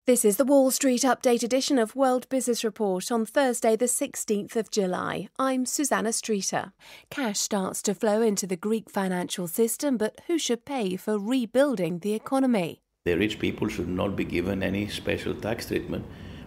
This is the Wall Street Update edition of World Business Report on Thursday, the 16th of July. I'm Susanna Streeter. Cash starts to flow into the Greek financial system, but who should pay for rebuilding the economy? The rich people should not be given any special tax treatment,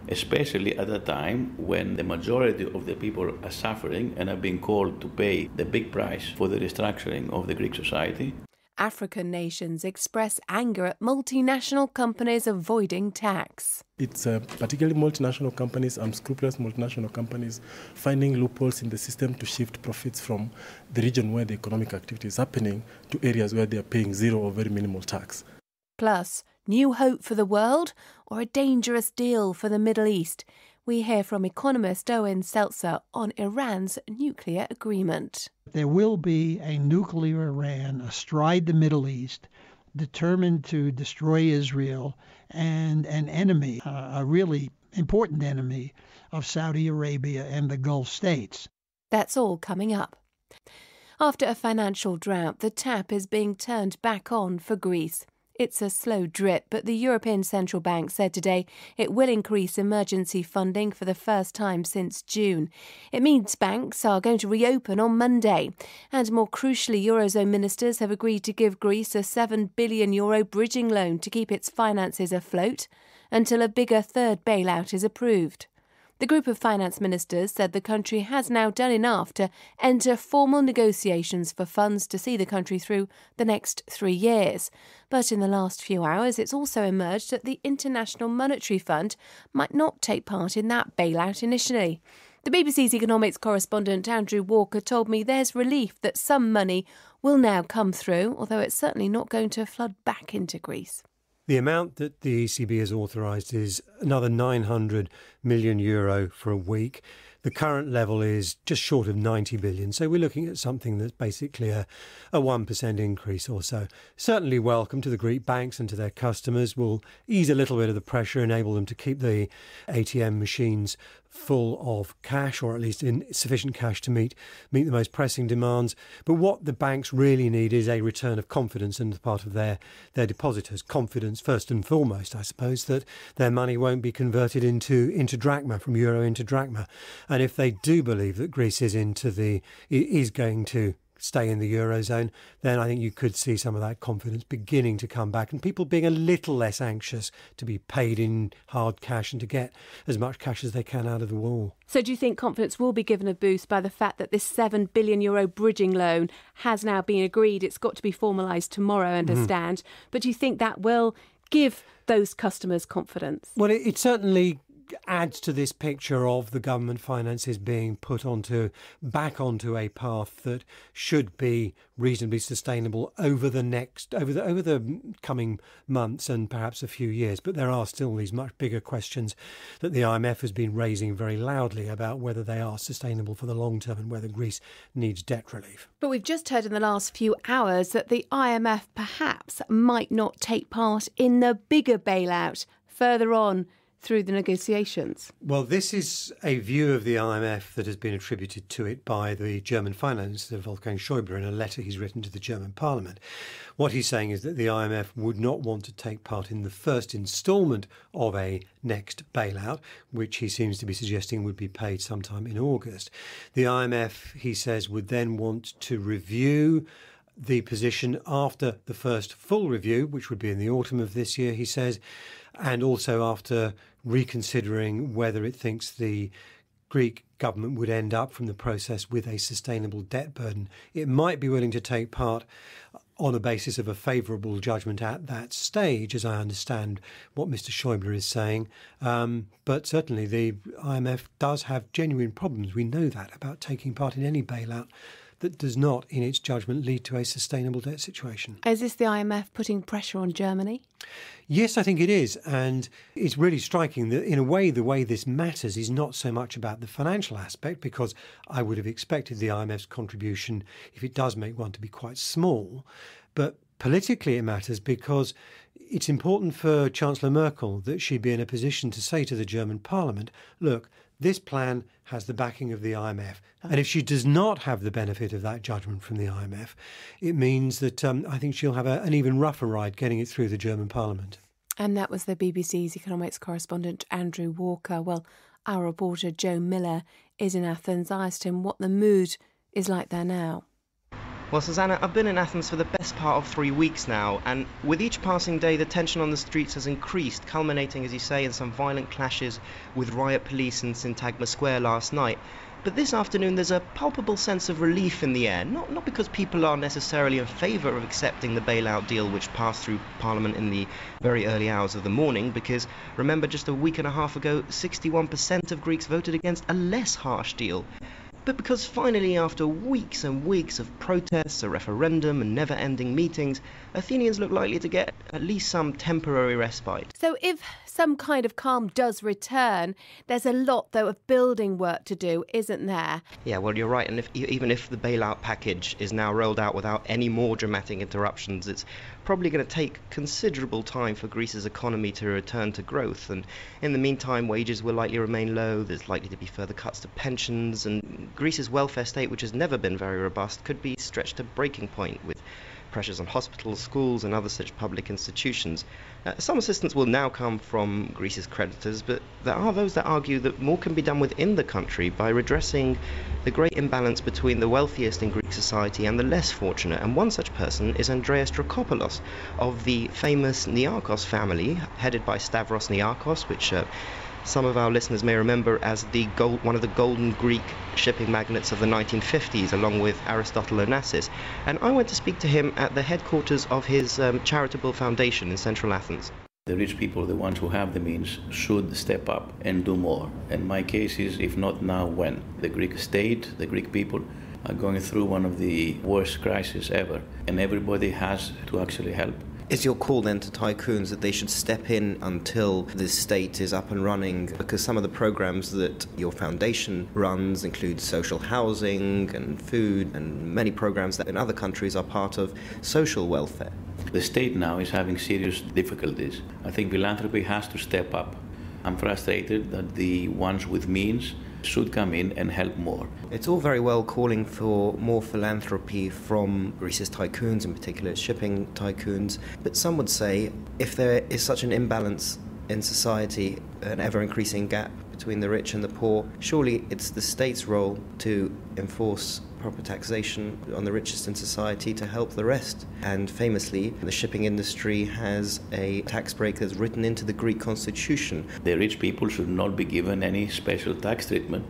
especially at a time when the majority of the people are suffering and are being called to pay the big price for the restructuring of the Greek society. African nations express anger at multinational companies avoiding tax. It's particularly multinational companies, unscrupulous multinational companies, finding loopholes in the system to shift profits from the region where the economic activity is happening to areas where they are paying zero or very minimal tax. Plus, new hope for the world or a dangerous deal for the Middle East? We hear from economist Owen Seltzer on Iran's nuclear agreement. There will be a nuclear Iran astride the Middle East, determined to destroy Israel, and an enemy, a really important enemy, of Saudi Arabia and the Gulf states. That's all coming up. After a financial drought, the tap is being turned back on for Greece. It's a slow drip, but the European Central Bank said today it will increase emergency funding for the first time since June. It means banks are going to reopen on Monday. And more crucially, Eurozone ministers have agreed to give Greece a €7 billion bridging loan to keep its finances afloat until a bigger third bailout is approved. The group of finance ministers said the country has now done enough to enter formal negotiations for funds to see the country through the next 3 years. But in the last few hours, it's also emerged that the International Monetary Fund might not take part in that bailout initially. The BBC's economics correspondent Andrew Walker told me there's relief that some money will now come through, although it's certainly not going to flood back into Greece. The amount that the ECB has authorised is another €900 million for a week. The current level is just short of 90 billion. So we're looking at something that's basically a 1% increase or so. Certainly welcome to the Greek banks and to their customers. Will ease a little bit of the pressure, enable them to keep the ATM machines full of cash, or at least in sufficient cash to meet the most pressing demands. But what the banks really need is a return of confidence on the part of their depositors. Confidence first and foremost, I suppose, that their money won't be converted into drachma, from euro into drachma. And if they do believe that Greece is going to stay in the Eurozone, then I think you could see some of that confidence beginning to come back and people being a little less anxious to be paid in hard cash and to get as much cash as they can out of the wall. So do you think confidence will be given a boost by the fact that this €7 billion bridging loan has now been agreed? It's got to be formalised tomorrow, I understand. But do you think that will give those customers confidence? Well, it certainly adds to this picture of the government finances being put back onto a path that should be reasonably sustainable over the coming months and perhaps a few years. But there are still these much bigger questions that the IMF has been raising very loudly about whether they are sustainable for the long term and whether Greece needs debt relief. But we've just heard in the last few hours that the IMF perhaps might not take part in the bigger bailout further on through the negotiations. Well, this is a view of the IMF that has been attributed to it by the German Finance Minister, Wolfgang Schäuble, in a letter he's written to the German Parliament. What he's saying is that the IMF would not want to take part in the first instalment of a next bailout, which he seems to be suggesting would be paid sometime in August. The IMF, he says, would then want to review the position after the first full review, which would be in the autumn of this year, he says, and also after reconsidering whether it thinks the Greek government would end up from the process with a sustainable debt burden. It might be willing to take part on a basis of a favourable judgment at that stage, as I understand what Mr. Schäuble is saying. But certainly the IMF does have genuine problems. We know that about taking part in any bailout that does not, in its judgment, lead to a sustainable debt situation. Is this the IMF putting pressure on Germany? Yes, I think it is. And it's really striking that, in a way, the way this matters is not so much about the financial aspect, because I would have expected the IMF's contribution, if it does make one, to be quite small. But politically it matters because it's important for Chancellor Merkel that she be in a position to say to the German Parliament, look, this plan has the backing of the IMF. And if she does not have the benefit of that judgment from the IMF, it means that I think she'll have an even rougher ride getting it through the German Parliament. And that was the BBC's economics correspondent Andrew Walker. Well, our reporter Joe Miller is in Athens. I asked him what the mood is like there now. Well, Susanna, I've been in Athens for the best part of 3 weeks now, and with each passing day the tension on the streets has increased, culminating, as you say, in some violent clashes with riot police in Syntagma Square last night. But this afternoon there's a palpable sense of relief in the air, not because people are necessarily in favour of accepting the bailout deal which passed through Parliament in the very early hours of the morning, because remember just a week and a half ago 61% of Greeks voted against a less harsh deal. But because finally, after weeks and weeks of protests, a referendum and never-ending meetings, Athenians look likely to get at least some temporary respite. So if some kind of calm does return, there's a lot, though, of building work to do, isn't there? Yeah, well, you're right. And even if the bailout package is now rolled out without any more dramatic interruptions, it's probably going to take considerable time for Greece's economy to return to growth. And in the meantime, wages will likely remain low. There's likely to be further cuts to pensions. And Greece's welfare state, which has never been very robust, could be stretched to breaking point with pressures on hospitals, schools and other such public institutions. Some assistance will now come from Greece's creditors, but there are those that argue that more can be done within the country by redressing the great imbalance between the wealthiest in Greek society and the less fortunate. And one such person is Andreas Dracopoulos of the famous Niarchos family, headed by Stavros Niarchos, which some of our listeners may remember as one of the golden Greek shipping magnates of the 1950s, along with Aristotle Onassis. And I went to speak to him at the headquarters of his charitable foundation in central Athens. The rich people, the ones who have the means, should step up and do more. And my case is, if not now, when? The Greek state, the Greek people are going through one of the worst crises ever, and everybody has to actually help. Is your call then to tycoons that they should step in until the state is up and running? Because some of the programs that your foundation runs include social housing and food and many programs that in other countries are part of social welfare. The state now is having serious difficulties. I think philanthropy has to step up. I'm frustrated that the ones with means should come in and help more. It's all very well calling for more philanthropy from Greece's tycoons, in particular shipping tycoons, but some would say if there is such an imbalance in society, an ever-increasing gap between the rich and the poor, surely it's the state's role to enforce proper taxation on the richest in society to help the rest. And famously, the shipping industry has a tax break that's written into the Greek constitution. The rich people should not be given any special tax treatment,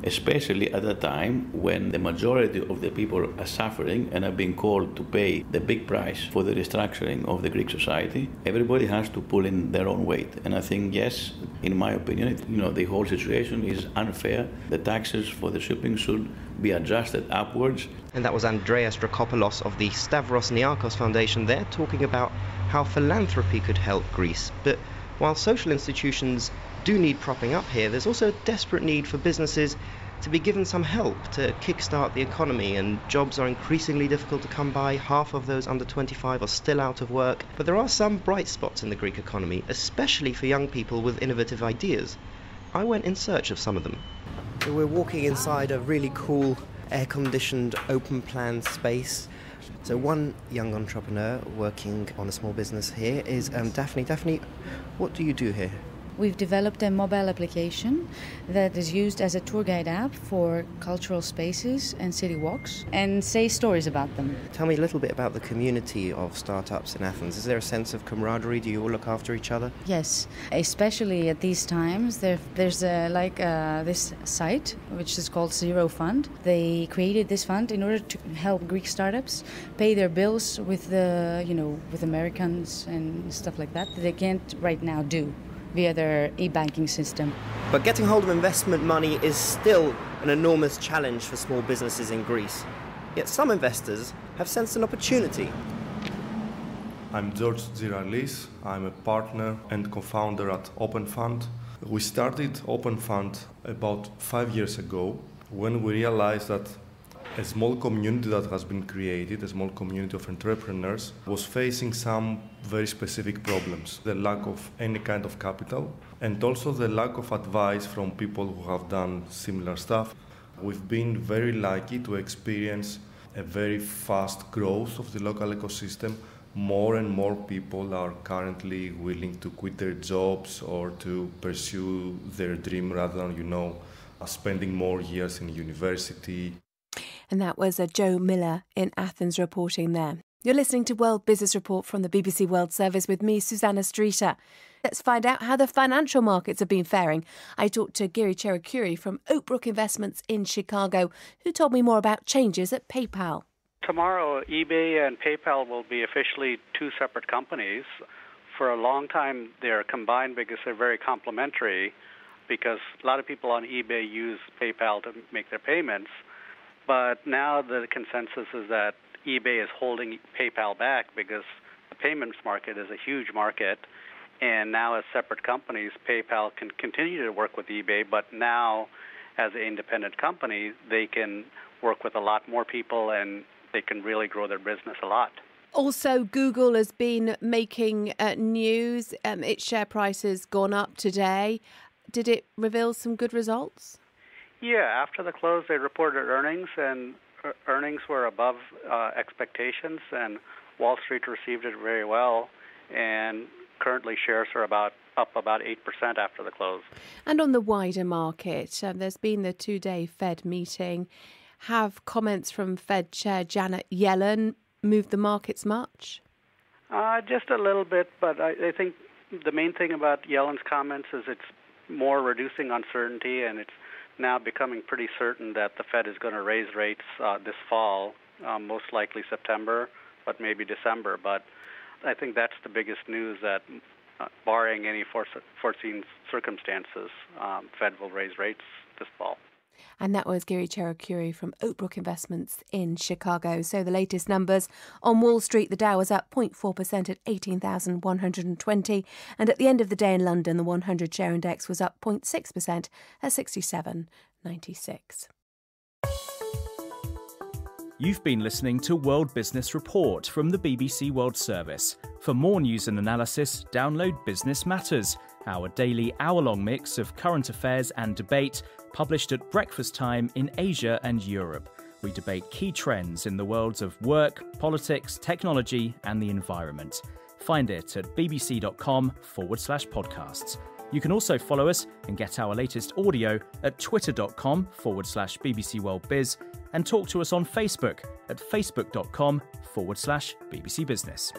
especially at a time when the majority of the people are suffering and are being called to pay the big price for the restructuring of the Greek society. Everybody has to pull in their own weight. And I think, yes, in my opinion, the whole situation is unfair. The taxes for the shipping should be adjusted upwards. And that was Andreas Dracopoulos of the Stavros Niarchos Foundation there, talking about how philanthropy could help Greece. But while social institutions do need propping up here, there's also a desperate need for businesses to be given some help to kickstart the economy, and jobs are increasingly difficult to come by. Half of those under 25 are still out of work. But there are some bright spots in the Greek economy, especially for young people with innovative ideas. I went in search of some of them. So we're walking inside a really cool air-conditioned open-plan space. So one young entrepreneur working on a small business here is Daphne. Daphne, what do you do here? We've developed a mobile application that is used as a tour guide app for cultural spaces and city walks, and say stories about them. Tell me a little bit about the community of startups in Athens. Is there a sense of camaraderie? Do you all look after each other? Yes, especially at these times. There's this site which is called Zero Fund. They created this fund in order to help Greek startups pay their bills with with Americans and stuff like that they can't right now do via their e-banking system. But getting hold of investment money is still an enormous challenge for small businesses in Greece. Yet some investors have sensed an opportunity. I'm George Ziralis. I'm a partner and co-founder at Open Fund. We started Open Fund about 5 years ago when we realized that a small community that has been created, a small community of entrepreneurs, was facing some very specific problems. The lack of any kind of capital and also the lack of advice from people who have done similar stuff. We've been very lucky to experience a very fast growth of the local ecosystem. more and more people are currently willing to quit their jobs or to pursue their dream rather than, spending more years in university. And that was Joe Miller in Athens reporting there. You're listening to World Business Report from the BBC World Service with me, Susanna Streeter. Let's find out how the financial markets have been faring. I talked to Giri Cherukuri from Oakbrook Investments in Chicago, who told me more about changes at PayPal. Tomorrow, eBay and PayPal will be officially two separate companies. For a long time, they're combined because they're very complementary, because a lot of people on eBay use PayPal to make their payments. But now the consensus is that eBay is holding PayPal back because the payments market is a huge market. And now as separate companies, PayPal can continue to work with eBay, but now as an independent company, they can work with a lot more people and they can really grow their business a lot. Also, Google has been making news. Its share price has gone up today. Did it reveal some good results? Yeah, after the close, they reported earnings, and earnings were above expectations, and Wall Street received it very well. And currently, shares are up about 8% after the close. And on the wider market, there's been the two-day Fed meeting. Have comments from Fed Chair Janet Yellen moved the markets much? Just a little bit, but I think the main thing about Yellen's comments is it's more reducing uncertainty, and it's now becoming pretty certain that the Fed is going to raise rates this fall, most likely September, but maybe December. But I think that's the biggest news, that barring any foreseen circumstances, Fed will raise rates this fall. And that was Giri Cherukuri from Oakbrook Investments in Chicago. So the latest numbers on Wall Street, the Dow was up 0.4% at 18,120. And at the end of the day in London, the 100 share index was up 0.6% at 67.96. You've been listening to World Business Report from the BBC World Service. For more news and analysis, download Business Matters, our daily hour-long mix of current affairs and debate, published at breakfast time in Asia and Europe. We debate key trends in the worlds of work, politics, technology and the environment. Find it at bbc.com/podcasts. You can also follow us and get our latest audio at twitter.com/BBC World Biz and talk to us on Facebook at facebook.com/BBC Business.